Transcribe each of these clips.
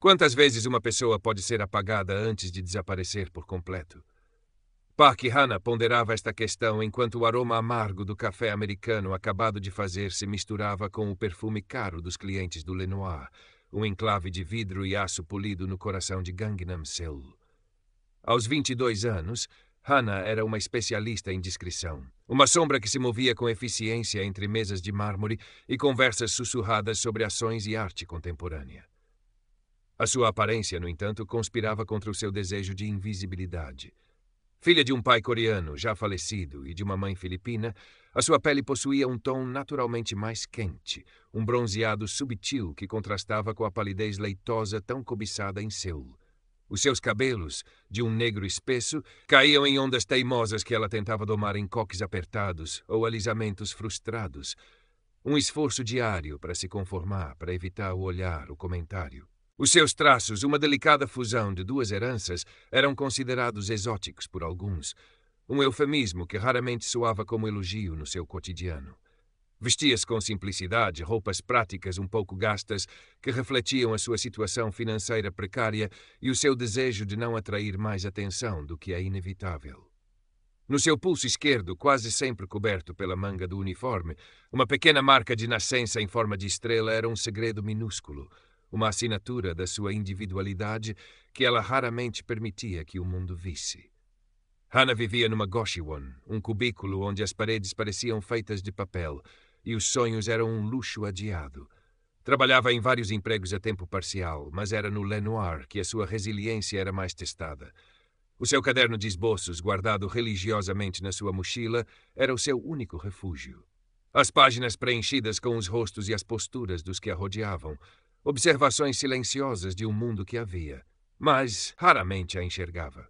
Quantas vezes uma pessoa pode ser apagada antes de desaparecer por completo? Park e Hannah ponderava esta questão enquanto o aroma amargo do café americano acabado de fazer se misturava com o perfume caro dos clientes do Lenoir, um enclave de vidro e aço polido no coração de Gangnam Seul. Aos 22 anos, Hannah era uma especialista em discrição, uma sombra que se movia com eficiência entre mesas de mármore e conversas sussurradas sobre ações e arte contemporânea. A sua aparência, no entanto, conspirava contra o seu desejo de invisibilidade. Filha de um pai coreano já falecido e de uma mãe filipina, a sua pele possuía um tom naturalmente mais quente, um bronzeado subtil que contrastava com a palidez leitosa tão cobiçada em Seul. Os seus cabelos, de um negro espesso, caíam em ondas teimosas que ela tentava domar em coques apertados ou alisamentos frustrados. Um esforço diário para se conformar, para evitar o olhar, o comentário. Os seus traços, uma delicada fusão de duas heranças, eram considerados exóticos por alguns, um eufemismo que raramente soava como elogio no seu cotidiano. Vestia-se com simplicidade, roupas práticas um pouco gastas, que refletiam a sua situação financeira precária e o seu desejo de não atrair mais atenção do que é inevitável. No seu pulso esquerdo, quase sempre coberto pela manga do uniforme, uma pequena marca de nascença em forma de estrela era um segredo minúsculo, uma assinatura da sua individualidade que ela raramente permitia que o mundo visse. Hannah vivia numa goshiwon, um cubículo onde as paredes pareciam feitas de papel e os sonhos eram um luxo adiado. Trabalhava em vários empregos a tempo parcial, mas era no Lenoir que a sua resiliência era mais testada. O seu caderno de esboços, guardado religiosamente na sua mochila, era o seu único refúgio. As páginas preenchidas com os rostos e as posturas dos que a rodeavam, observações silenciosas de um mundo que havia, mas raramente a enxergava.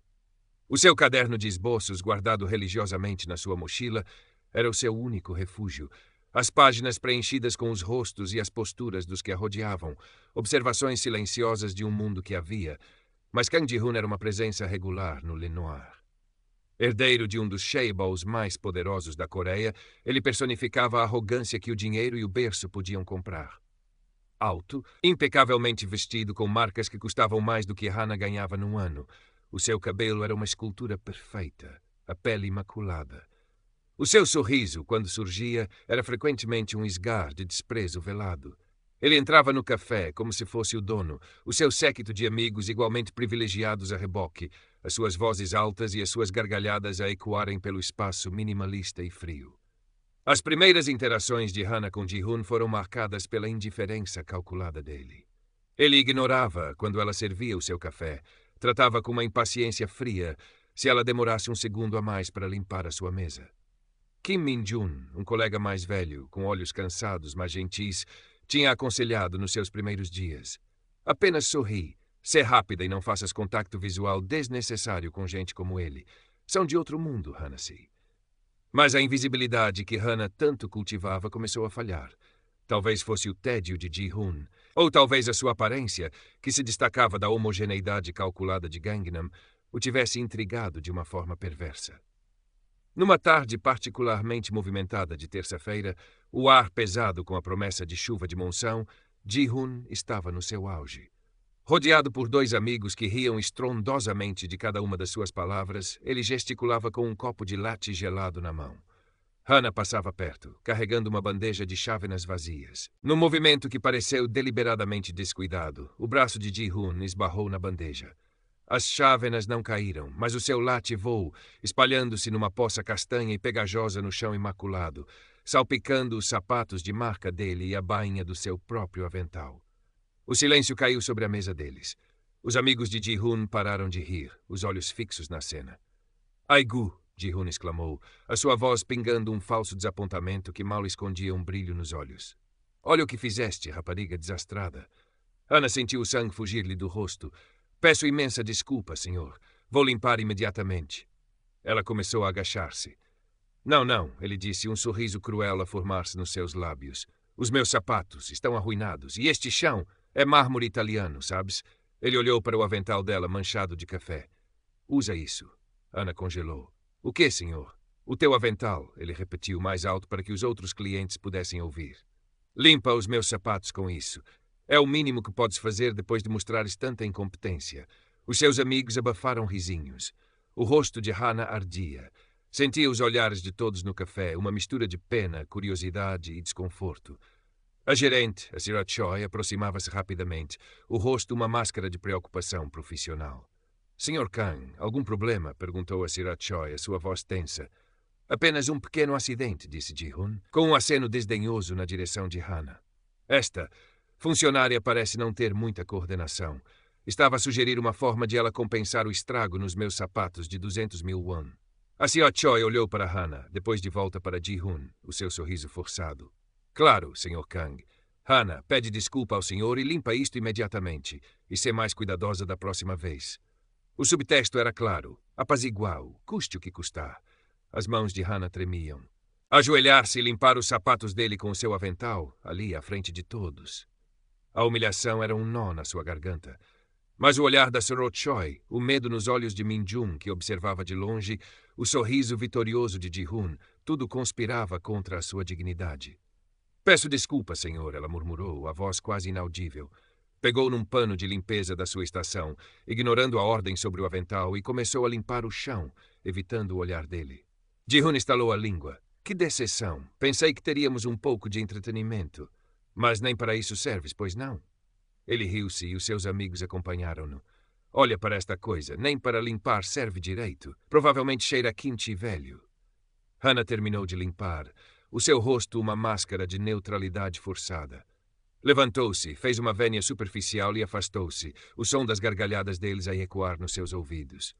O seu caderno de esboços, guardado religiosamente na sua mochila, era o seu único refúgio. As páginas preenchidas com os rostos e as posturas dos que a rodeavam, observações silenciosas de um mundo que havia, mas Kang Ji-hoon era uma presença regular no Lenoir. Herdeiro de um dos chaebols mais poderosos da Coreia, ele personificava a arrogância que o dinheiro e o berço podiam comprar. Alto, impecavelmente vestido com marcas que custavam mais do que Hannah ganhava num ano. O seu cabelo era uma escultura perfeita, a pele imaculada. O seu sorriso, quando surgia, era frequentemente um esgar de desprezo velado. Ele entrava no café como se fosse o dono, o seu séquito de amigos igualmente privilegiados a reboque, as suas vozes altas e as suas gargalhadas a ecoarem pelo espaço minimalista e frio. As primeiras interações de Hannah com Ji-hoon foram marcadas pela indiferença calculada dele. Ele ignorava quando ela servia o seu café, tratava com uma impaciência fria se ela demorasse um segundo a mais para limpar a sua mesa. Kim Min-jun, um colega mais velho, com olhos cansados, mas gentis, tinha aconselhado nos seus primeiros dias. Apenas sorri, sê rápida e não faças contato visual desnecessário com gente como ele. São de outro mundo, Hannah-se. Mas a invisibilidade que Hannah tanto cultivava começou a falhar. Talvez fosse o tédio de Ji-hoon, ou talvez a sua aparência, que se destacava da homogeneidade calculada de Gangnam, o tivesse intrigado de uma forma perversa. Numa tarde particularmente movimentada de terça-feira, o ar pesado com a promessa de chuva de monção, Ji-hoon estava no seu auge. Rodeado por dois amigos que riam estrondosamente de cada uma das suas palavras, ele gesticulava com um copo de latte gelado na mão. Hannah passava perto, carregando uma bandeja de chávenas vazias. Num movimento que pareceu deliberadamente descuidado, o braço de Ji-hoon esbarrou na bandeja. As chávenas não caíram, mas o seu latte voou, espalhando-se numa poça castanha e pegajosa no chão imaculado, salpicando os sapatos de marca dele e a bainha do seu próprio avental. O silêncio caiu sobre a mesa deles. Os amigos de Ji-hoon pararam de rir, os olhos fixos na cena. "Aigu!" Ji-hoon exclamou, a sua voz pingando um falso desapontamento que mal escondia um brilho nos olhos. "Olha o que fizeste, rapariga desastrada." Hannah sentiu o sangue fugir-lhe do rosto. "Peço imensa desculpa, senhor. Vou limpar imediatamente." Ela começou a agachar-se. Não, ele disse, um sorriso cruel a formar-se nos seus lábios. "Os meus sapatos estão arruinados, e este chão é mármore italiano, sabes?" Ele olhou para o avental dela, manchado de café. "Usa isso." Hannah congelou. "O quê, senhor?" "O teu avental", ele repetiu mais alto para que os outros clientes pudessem ouvir. "Limpa os meus sapatos com isso." É o mínimo que podes fazer depois de mostrares tanta incompetência. Os seus amigos abafaram risinhos. O rosto de Hannah ardia. Sentia os olhares de todos no café, uma mistura de pena, curiosidade e desconforto. A gerente, a Sra. Choi, aproximava-se rapidamente, o rosto uma máscara de preocupação profissional. Sr. Kang, algum problema? Perguntou a Sra. Choi, a sua voz tensa. Apenas um pequeno acidente, disse Ji-hun, com um aceno desdenhoso na direção de Hannah. Esta funcionária parece não ter muita coordenação. Estava a sugerir uma forma de ela compensar o estrago nos meus sapatos de 200.000 won. A Sra. Choi olhou para Hannah, depois de volta para Ji-hun, o seu sorriso forçado. Claro, Sr. Kang. Hannah, pede desculpa ao senhor e limpa isto imediatamente, e ser mais cuidadosa da próxima vez. O subtexto era claro, apaziguá-o, custe o que custar. As mãos de Hannah tremiam. Ajoelhar-se e limpar os sapatos dele com o seu avental, ali à frente de todos. A humilhação era um nó na sua garganta. Mas o olhar da Sra. Choi, o medo nos olhos de Min-jun, que observava de longe, o sorriso vitorioso de Ji-hun, tudo conspirava contra a sua dignidade. Peço desculpa, senhor, ela murmurou, a voz quase inaudível. Pegou num pano de limpeza da sua estação, ignorando a ordem sobre o avental, e começou a limpar o chão, evitando o olhar dele. Ji-hun estalou a língua. Que decepção! Pensei que teríamos um pouco de entretenimento. Mas nem para isso serves, pois não? Ele riu-se e os seus amigos acompanharam-no. Olha para esta coisa, nem para limpar serve direito. Provavelmente cheira a kimchi velho. Hannah terminou de limpar, o seu rosto uma máscara de neutralidade forçada. Levantou-se, fez uma vénia superficial e afastou-se, o som das gargalhadas deles a ecoar nos seus ouvidos.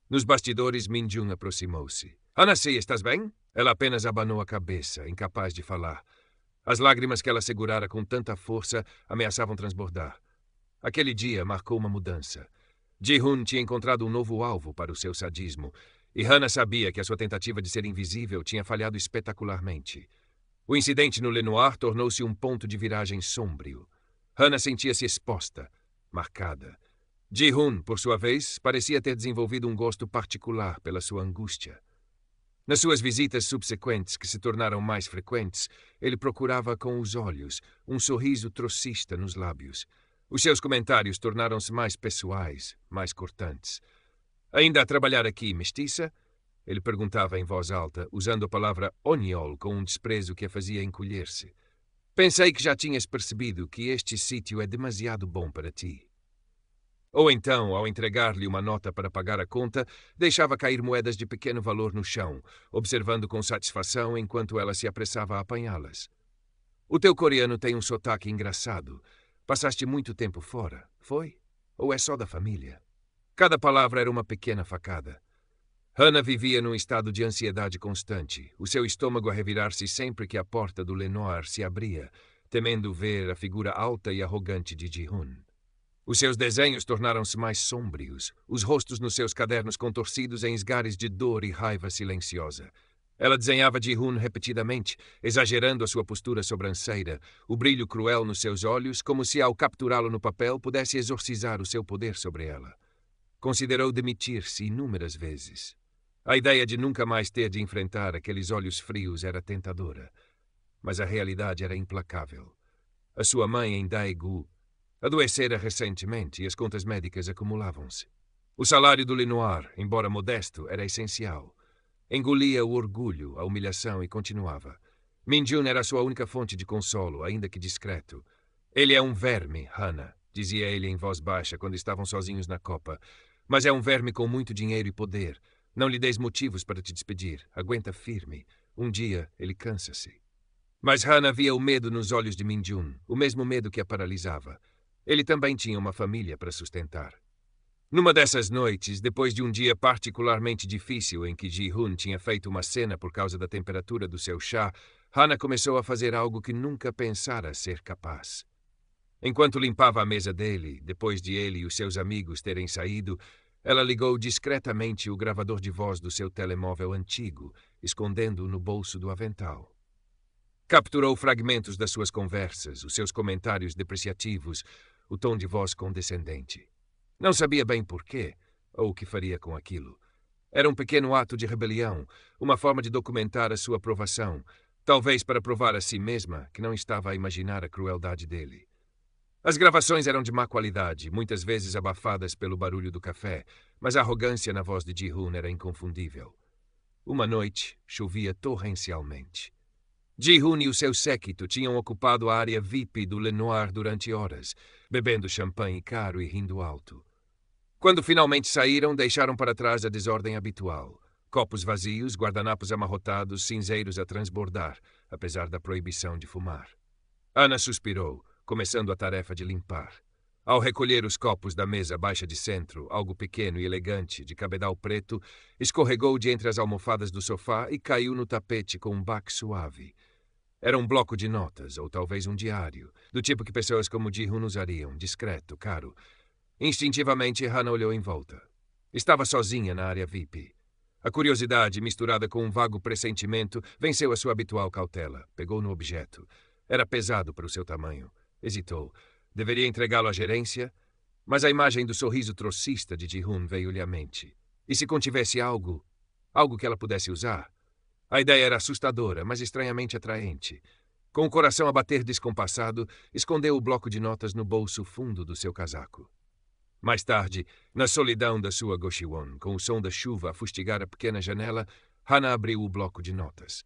Nos bastidores, Min-jun aproximou-se. Hannah-se, estás bem? Ela apenas abanou a cabeça, incapaz de falar. As lágrimas que ela segurara com tanta força ameaçavam transbordar. Aquele dia marcou uma mudança. Ji-hun tinha encontrado um novo alvo para o seu sadismo, e Hannah sabia que a sua tentativa de ser invisível tinha falhado espetacularmente. O incidente no Lenoir tornou-se um ponto de viragem sombrio. Hannah sentia-se exposta, marcada. Ji-hun, por sua vez, parecia ter desenvolvido um gosto particular pela sua angústia. Nas suas visitas subsequentes, que se tornaram mais frequentes, ele procurava com os olhos, um sorriso trocista nos lábios. Os seus comentários tornaram-se mais pessoais, mais cortantes. Ainda a trabalhar aqui, mestiça? Ele perguntava em voz alta, usando a palavra oniol com um desprezo que a fazia encolher-se. Pensei que já tinhas percebido que este sítio é demasiado bom para ti. Ou então, ao entregar-lhe uma nota para pagar a conta, deixava cair moedas de pequeno valor no chão, observando com satisfação enquanto ela se apressava a apanhá-las. O teu coreano tem um sotaque engraçado. Passaste muito tempo fora, foi? Ou é só da família? Cada palavra era uma pequena facada. Hannah vivia num estado de ansiedade constante, o seu estômago a revirar-se sempre que a porta do Lenoir se abria, temendo ver a figura alta e arrogante de Ji-hun. Os seus desenhos tornaram-se mais sômbrios, os rostos nos seus cadernos contorcidos em esgares de dor e raiva silenciosa. Ela desenhava Ji-hun repetidamente, exagerando a sua postura sobranceira, o brilho cruel nos seus olhos, como se, ao capturá-lo no papel, pudesse exorcizar o seu poder sobre ela. Considerou demitir-se inúmeras vezes. A ideia de nunca mais ter de enfrentar aqueles olhos frios era tentadora. Mas a realidade era implacável. A sua mãe, em Daegu, adoecera recentemente e as contas médicas acumulavam-se. O salário do Lenoir, embora modesto, era essencial. Engolia o orgulho, a humilhação e continuava. Min-jun era a sua única fonte de consolo, ainda que discreto. Ele é um verme, Hannah, dizia ele em voz baixa quando estavam sozinhos na copa. Mas é um verme com muito dinheiro e poder. Não lhe deis motivos para te despedir. Aguenta firme. Um dia ele cansa-se. Mas Hannah via o medo nos olhos de Min-jun, o mesmo medo que a paralisava. Ele também tinha uma família para sustentar. Numa dessas noites, depois de um dia particularmente difícil em que Ji-hun tinha feito uma cena por causa da temperatura do seu chá, Hannah começou a fazer algo que nunca pensara ser capaz. Enquanto limpava a mesa dele, depois de ele e os seus amigos terem saído, ela ligou discretamente o gravador de voz do seu telemóvel antigo, escondendo-o no bolso do avental. Capturou fragmentos das suas conversas, os seus comentários depreciativos, o tom de voz condescendente. Não sabia bem porquê, ou o que faria com aquilo. Era um pequeno ato de rebelião, uma forma de documentar a sua aprovação, talvez para provar a si mesma que não estava a imaginar a crueldade dele. As gravações eram de má qualidade, muitas vezes abafadas pelo barulho do café, mas a arrogância na voz de Ji-hoon era inconfundível. Uma noite, chovia torrencialmente. Ji-hoon e o seu séquito tinham ocupado a área VIP do Lenoir durante horas, bebendo champanhe caro e rindo alto. Quando finalmente saíram, deixaram para trás a desordem habitual. Copos vazios, guardanapos amarrotados, cinzeiros a transbordar, apesar da proibição de fumar. Ana suspirou, começando a tarefa de limpar. Ao recolher os copos da mesa baixa de centro, algo pequeno e elegante, de cabedal preto, escorregou de entre as almofadas do sofá e caiu no tapete com um baque suave. Era um bloco de notas, ou talvez um diário, do tipo que pessoas como Ji-hoon usariam, discreto, caro. Instintivamente, Hannah olhou em volta. Estava sozinha na área VIP. A curiosidade, misturada com um vago pressentimento, venceu a sua habitual cautela. Pegou no objeto. Era pesado para o seu tamanho. Hesitou. Deveria entregá-lo à gerência? Mas a imagem do sorriso trocista de Ji-hoon veio-lhe à mente. E se contivesse algo? Algo que ela pudesse usar? A ideia era assustadora, mas estranhamente atraente. Com o coração a bater descompassado, escondeu o bloco de notas no bolso fundo do seu casaco. Mais tarde, na solidão da sua Goshiwon, com o som da chuva a fustigar a pequena janela, Hannah abriu o bloco de notas.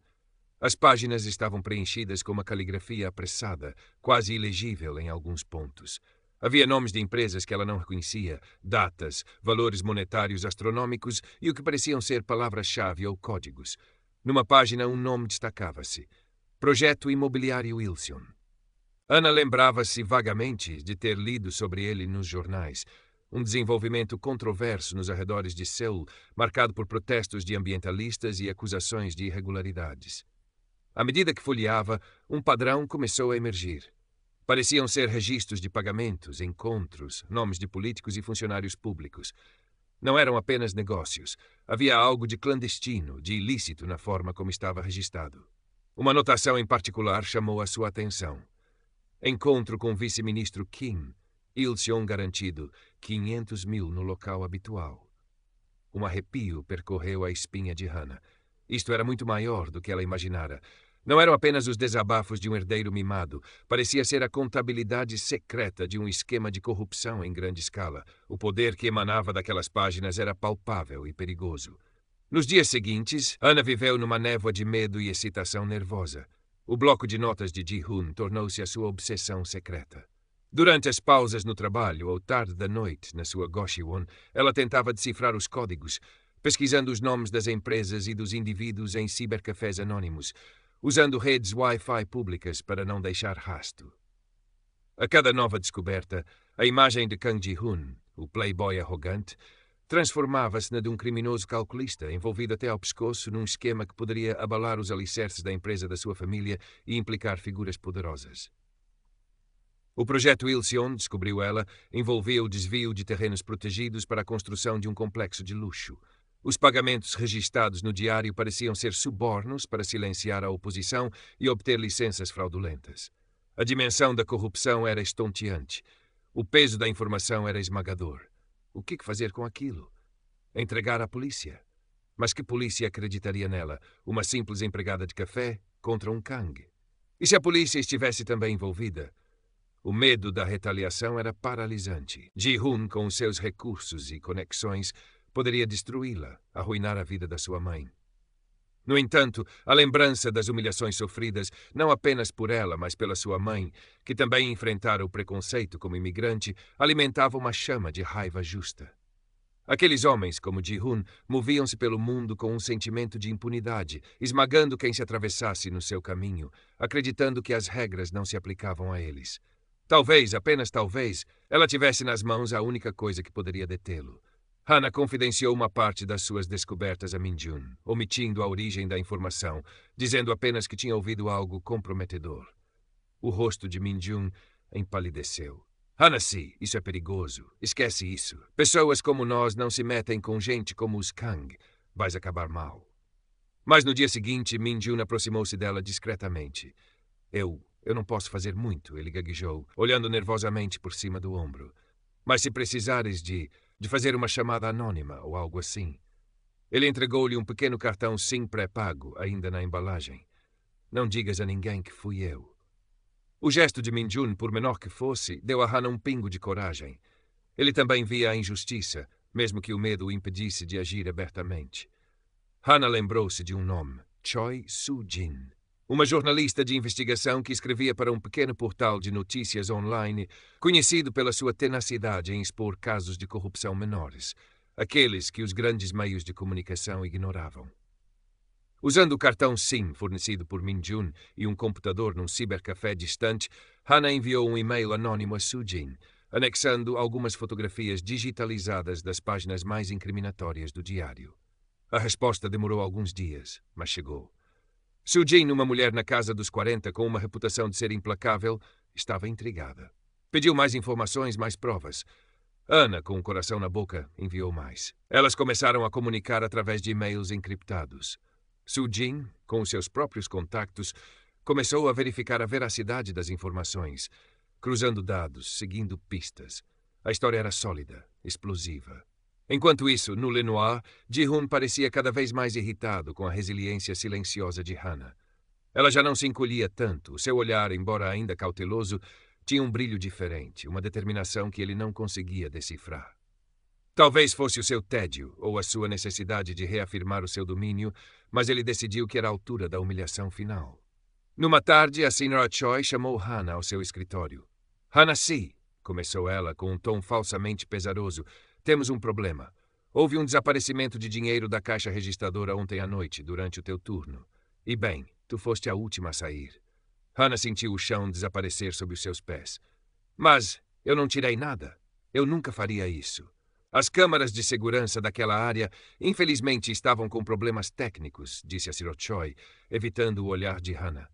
As páginas estavam preenchidas com uma caligrafia apressada, quase ilegível em alguns pontos. Havia nomes de empresas que ela não reconhecia, datas, valores monetários astronômicos e o que pareciam ser palavras-chave ou códigos. Numa página, um nome destacava-se. Projeto Imobiliário Wilson. Ana lembrava-se vagamente de ter lido sobre ele nos jornais. Um desenvolvimento controverso nos arredores de Seul, marcado por protestos de ambientalistas e acusações de irregularidades. À medida que folheava, um padrão começou a emergir. Pareciam ser registros de pagamentos, encontros, nomes de políticos e funcionários públicos. Não eram apenas negócios. Havia algo de clandestino, de ilícito na forma como estava registrado. Uma anotação em particular chamou a sua atenção. Encontro com o vice-ministro Kim. Ilseon garantido, 500 mil no local habitual. Um arrepio percorreu a espinha de Hannah. Isto era muito maior do que ela imaginara. Não eram apenas os desabafos de um herdeiro mimado. Parecia ser a contabilidade secreta de um esquema de corrupção em grande escala. O poder que emanava daquelas páginas era palpável e perigoso. Nos dias seguintes, Hannah viveu numa névoa de medo e excitação nervosa. O bloco de notas de Ji-hoon tornou-se a sua obsessão secreta. Durante as pausas no trabalho ou tarde da noite, na sua Goshiwon, ela tentava decifrar os códigos, pesquisando os nomes das empresas e dos indivíduos em cibercafés anônimos, usando redes Wi-Fi públicas para não deixar rasto. A cada nova descoberta, a imagem de Kang Ji-hoon, o playboy arrogante, transformava-se na de um criminoso calculista, envolvido até ao pescoço num esquema que poderia abalar os alicerces da empresa da sua família e implicar figuras poderosas. O projeto Ilseon, descobriu ela, envolvia o desvio de terrenos protegidos para a construção de um complexo de luxo. Os pagamentos registados no diário pareciam ser subornos para silenciar a oposição e obter licenças fraudulentas. A dimensão da corrupção era estonteante. O peso da informação era esmagador. O que fazer com aquilo? Entregar à polícia? Mas que polícia acreditaria nela? Uma simples empregada de café contra um Kang? E se a polícia estivesse também envolvida? O medo da retaliação era paralisante. Ji-hoon, com os seus recursos e conexões, poderia destruí-la, arruinar a vida da sua mãe. No entanto, a lembrança das humilhações sofridas, não apenas por ela, mas pela sua mãe, que também enfrentara o preconceito como imigrante, alimentava uma chama de raiva justa. Aqueles homens, como Ji-hoon, moviam-se pelo mundo com um sentimento de impunidade, esmagando quem se atravessasse no seu caminho, acreditando que as regras não se aplicavam a eles. Talvez, apenas talvez, ela tivesse nas mãos a única coisa que poderia detê-lo. Hannah confidenciou uma parte das suas descobertas a Min-jun, omitindo a origem da informação, dizendo apenas que tinha ouvido algo comprometedor. O rosto de Min-jun empalideceu. Hannah-se, isso é perigoso. Esquece isso. Pessoas como nós não se metem com gente como os Kang. Vais acabar mal. Mas no dia seguinte, Min-jun aproximou-se dela discretamente. Eu não posso fazer muito, ele gaguejou, olhando nervosamente por cima do ombro. Mas se precisares de fazer uma chamada anônima ou algo assim. Ele entregou-lhe um pequeno cartão SIM pré-pago, ainda na embalagem. Não digas a ninguém que fui eu. O gesto de Min-jun, por menor que fosse, deu a Hana um pingo de coragem. Ele também via a injustiça, mesmo que o medo o impedisse de agir abertamente. Hana lembrou-se de um nome, Choi Soo-jin, uma jornalista de investigação que escrevia para um pequeno portal de notícias online, conhecido pela sua tenacidade em expor casos de corrupção menores, aqueles que os grandes meios de comunicação ignoravam. Usando o cartão SIM fornecido por Min-jun e um computador num cibercafé distante, Hana enviou um e-mail anônimo a Soo-jin, anexando algumas fotografias digitalizadas das páginas mais incriminatórias do diário. A resposta demorou alguns dias, mas chegou. Soo-jin, uma mulher na casa dos 40 com uma reputação de ser implacável, estava intrigada. Pediu mais informações, mais provas. Ana, com o coração na boca, enviou mais. Elas começaram a comunicar através de e-mails encriptados. Soo-jin, com os seus próprios contactos, começou a verificar a veracidade das informações, cruzando dados, seguindo pistas. A história era sólida, explosiva. Enquanto isso, no Lenoir, Ji-hoon parecia cada vez mais irritado com a resiliência silenciosa de Hana. Ela já não se encolhia tanto. Seu olhar, embora ainda cauteloso, tinha um brilho diferente, uma determinação que ele não conseguia decifrar. Talvez fosse o seu tédio ou a sua necessidade de reafirmar o seu domínio, mas ele decidiu que era a altura da humilhação final. Numa tarde, a Sra. Choi chamou Hana ao seu escritório. "Hana-si", começou ela com um tom falsamente pesaroso, "temos um problema. Houve um desaparecimento de dinheiro da caixa registradora ontem à noite, durante o teu turno. E bem, tu foste a última a sair." Hana sentiu o chão desaparecer sob os seus pés. "Mas eu não tirei nada. Eu nunca faria isso." "As câmaras de segurança daquela área, infelizmente, estavam com problemas técnicos", disse a Sra. Choi, evitando o olhar de Hana.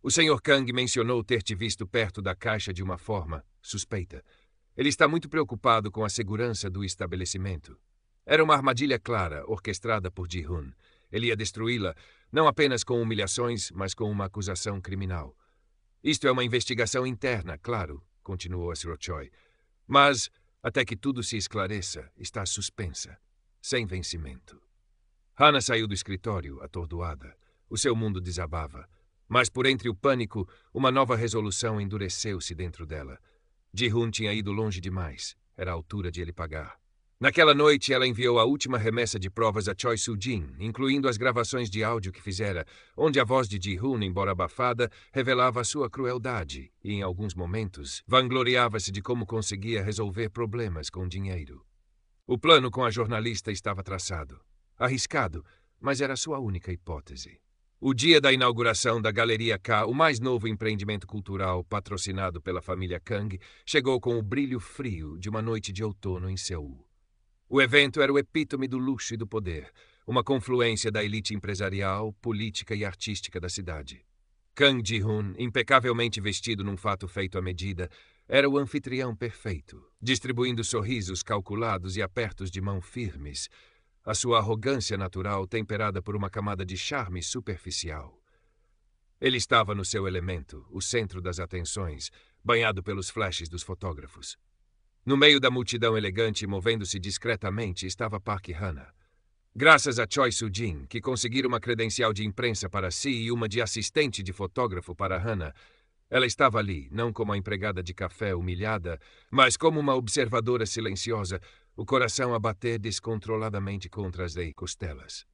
"O Sr. Kang mencionou ter te visto perto da caixa de uma forma suspeita. Ele está muito preocupado com a segurança do estabelecimento." Era uma armadilha clara, orquestrada por Ji-hoon. Ele ia destruí-la, não apenas com humilhações, mas com uma acusação criminal. "Isto é uma investigação interna, claro", continuou a Sra. Choi. "Mas, até que tudo se esclareça, está suspensa, sem vencimento." Hana saiu do escritório, atordoada. O seu mundo desabava. Mas, por entre o pânico, uma nova resolução endureceu-se dentro dela. Ji-hoon tinha ido longe demais. Era a altura de ele pagar. Naquela noite, ela enviou a última remessa de provas a Choi Soo-jin, incluindo as gravações de áudio que fizera, onde a voz de Ji-hoon, embora abafada, revelava a sua crueldade e, em alguns momentos, vangloriava-se de como conseguia resolver problemas com dinheiro. O plano com a jornalista estava traçado. Arriscado, mas era sua única hipótese. O dia da inauguração da Galeria K, o mais novo empreendimento cultural patrocinado pela família Kang, chegou com o brilho frio de uma noite de outono em Seul. O evento era o epítome do luxo e do poder, uma confluência da elite empresarial, política e artística da cidade. Kang Ji-hoon, impecavelmente vestido num fato feito à medida, era o anfitrião perfeito, distribuindo sorrisos calculados e apertos de mão firmes, a sua arrogância natural temperada por uma camada de charme superficial. Ele estava no seu elemento, o centro das atenções, banhado pelos flashes dos fotógrafos. No meio da multidão elegante, movendo-se discretamente, estava Park Hana. Graças a Choi Soo-jin, que conseguira uma credencial de imprensa para si e uma de assistente de fotógrafo para Hana, ela estava ali, não como a empregada de café humilhada, mas como uma observadora silenciosa, o coração a bater descontroladamente contra as costelas.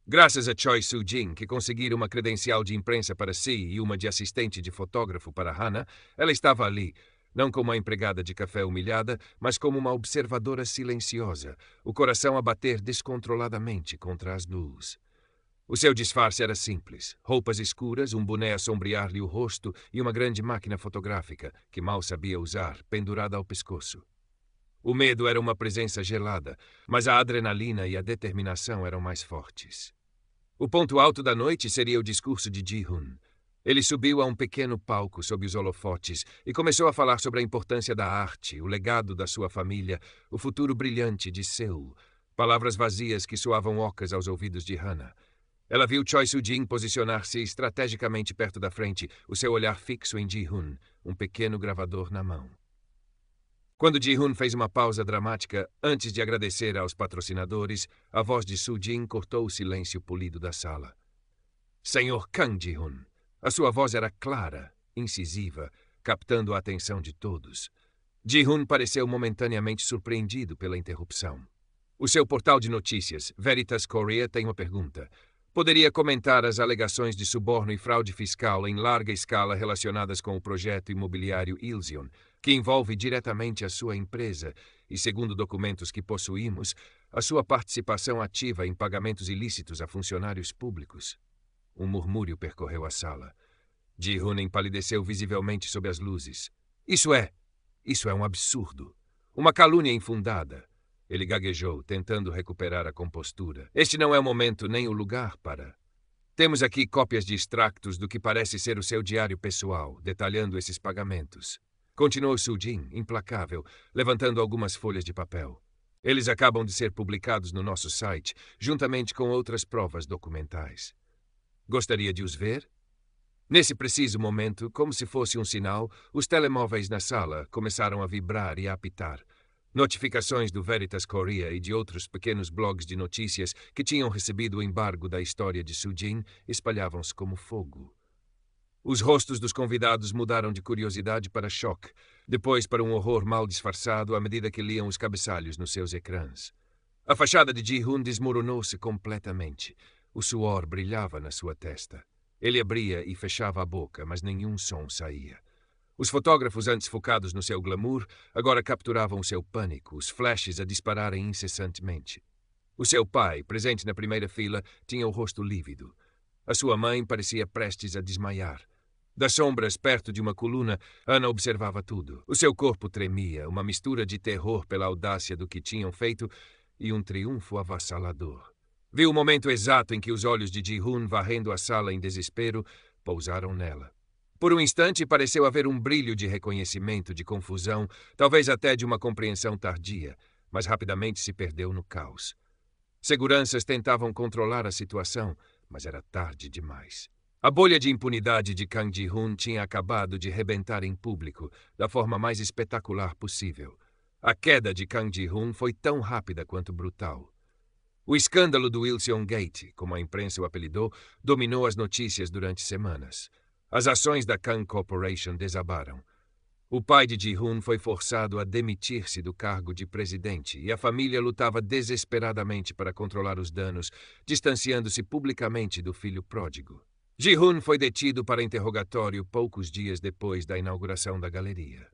Graças a Choi Soo-jin, que conseguira uma credencial de imprensa para si e uma de assistente de fotógrafo para Hana, ela estava ali, não como uma empregada de café humilhada, mas como uma observadora silenciosa, o coração a bater descontroladamente contra as luzes. O seu disfarce era simples, roupas escuras, um boné a sombrear-lhe o rosto e uma grande máquina fotográfica, que mal sabia usar, pendurada ao pescoço. O medo era uma presença gelada, mas a adrenalina e a determinação eram mais fortes. O ponto alto da noite seria o discurso de Ji-hoon. Ele subiu a um pequeno palco sob os holofotes e começou a falar sobre a importância da arte, o legado da sua família, o futuro brilhante de Seul, palavras vazias que soavam ocas aos ouvidos de Hana. Ela viu Choi Soo-jin posicionar-se estrategicamente perto da frente, o seu olhar fixo em Ji-hoon, um pequeno gravador na mão. Quando Ji-hoon fez uma pausa dramática antes de agradecer aos patrocinadores, a voz de Soo-jin cortou o silêncio polido da sala. "Senhor Kang Ji-hoon." A sua voz era clara, incisiva, captando a atenção de todos. Ji-hoon pareceu momentaneamente surpreendido pela interrupção. O seu portal de notícias, Veritas Korea, tem uma pergunta. Poderia comentar as alegações de suborno e fraude fiscal em larga escala relacionadas com o projeto imobiliário Ilsion, que envolve diretamente a sua empresa e, segundo documentos que possuímos, a sua participação ativa em pagamentos ilícitos a funcionários públicos. Um murmúrio percorreu a sala. Ji-hoon empalideceu visivelmente sob as luzes. Isso é um absurdo. Uma calúnia infundada. Ele gaguejou, tentando recuperar a compostura. Este não é o momento nem o lugar para... Temos aqui cópias de extractos do que parece ser o seu diário pessoal, detalhando esses pagamentos. Continuou Soo-jin, implacável, levantando algumas folhas de papel. Eles acabam de ser publicados no nosso site, juntamente com outras provas documentais. Gostaria de os ver? Nesse preciso momento, como se fosse um sinal, os telemóveis na sala começaram a vibrar e a apitar. Notificações do Veritas Korea e de outros pequenos blogs de notícias que tinham recebido o embargo da história de Soo-jin espalhavam-se como fogo. Os rostos dos convidados mudaram de curiosidade para choque, depois para um horror mal disfarçado à medida que liam os cabeçalhos nos seus ecrãs. A fachada de Ji-hoon desmoronou-se completamente. O suor brilhava na sua testa. Ele abria e fechava a boca, mas nenhum som saía. Os fotógrafos antes focados no seu glamour agora capturavam o seu pânico, os flashes a dispararem incessantemente. O seu pai, presente na primeira fila, tinha o rosto lívido. A sua mãe parecia prestes a desmaiar. Das sombras perto de uma coluna, Hannah observava tudo. O seu corpo tremia, uma mistura de terror pela audácia do que tinham feito e um triunfo avassalador. Viu o momento exato em que os olhos de Ji-hoon, varrendo a sala em desespero, pousaram nela. Por um instante pareceu haver um brilho de reconhecimento, de confusão, talvez até de uma compreensão tardia, mas rapidamente se perdeu no caos. Seguranças tentavam controlar a situação, mas era tarde demais. A bolha de impunidade de Kang Ji-hoon tinha acabado de rebentar em público, da forma mais espetacular possível. A queda de Kang Ji-hoon foi tão rápida quanto brutal. O escândalo do Ilsion Gate, como a imprensa o apelidou, dominou as notícias durante semanas. As ações da Kang Corporation desabaram. O pai de Ji-hoon foi forçado a demitir-se do cargo de presidente e a família lutava desesperadamente para controlar os danos, distanciando-se publicamente do filho pródigo. Ji-hoon foi detido para interrogatório poucos dias depois da inauguração da galeria.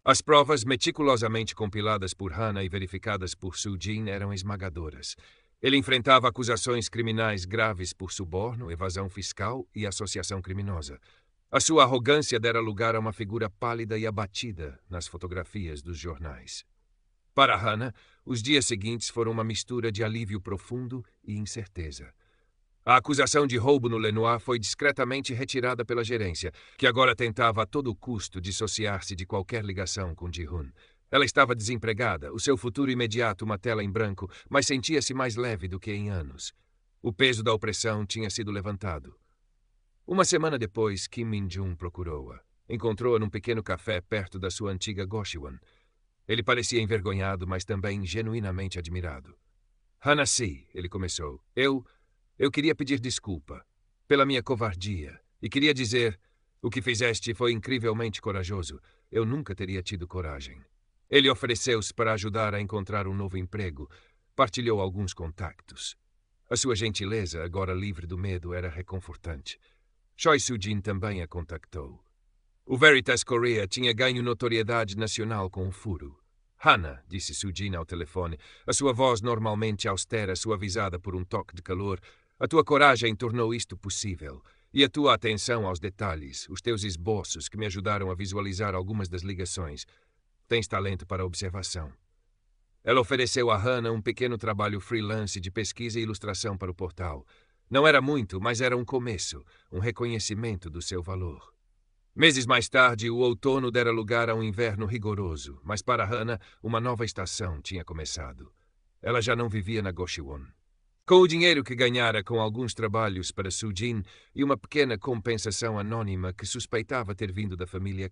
As provas, meticulosamente compiladas por Hannah e verificadas por Soo-jin, eram esmagadoras. Ele enfrentava acusações criminais graves por suborno, evasão fiscal e associação criminosa. A sua arrogância dera lugar a uma figura pálida e abatida nas fotografias dos jornais. Para Hannah, os dias seguintes foram uma mistura de alívio profundo e incerteza. A acusação de roubo no Lenoir foi discretamente retirada pela gerência, que agora tentava a todo custo dissociar-se de qualquer ligação com Ji-hoon. Ela estava desempregada, o seu futuro imediato uma tela em branco, mas sentia-se mais leve do que em anos. O peso da opressão tinha sido levantado. Uma semana depois, Kim Min-jung procurou-a. Encontrou-a num pequeno café perto da sua antiga Goshwon. Ele parecia envergonhado, mas também genuinamente admirado. "Hannah-si", ele começou. Eu queria pedir desculpa pela minha covardia e queria dizer, o que fizeste foi incrivelmente corajoso. Eu nunca teria tido coragem. Ele ofereceu-se para ajudar a encontrar um novo emprego. Partilhou alguns contactos. A sua gentileza, agora livre do medo, era reconfortante. Choi Soo-jin também a contactou. O Veritas Korea tinha ganho notoriedade nacional com o furo. "Hannah", disse Soo-jin ao telefone, a sua voz normalmente austera, suavizada por um toque de calor, "a tua coragem tornou isto possível. E a tua atenção aos detalhes, os teus esboços que me ajudaram a visualizar algumas das ligações. Tens talento para observação." Ela ofereceu a Hannah um pequeno trabalho freelance de pesquisa e ilustração para o portal. Não era muito, mas era um começo, um reconhecimento do seu valor. Meses mais tarde, o outono dera lugar a um inverno rigoroso, mas para Hannah, uma nova estação tinha começado. Ela já não vivia na Goshwon. Com o dinheiro que ganhara com alguns trabalhos para Soo-jin e uma pequena compensação anônima que suspeitava ter vindo da família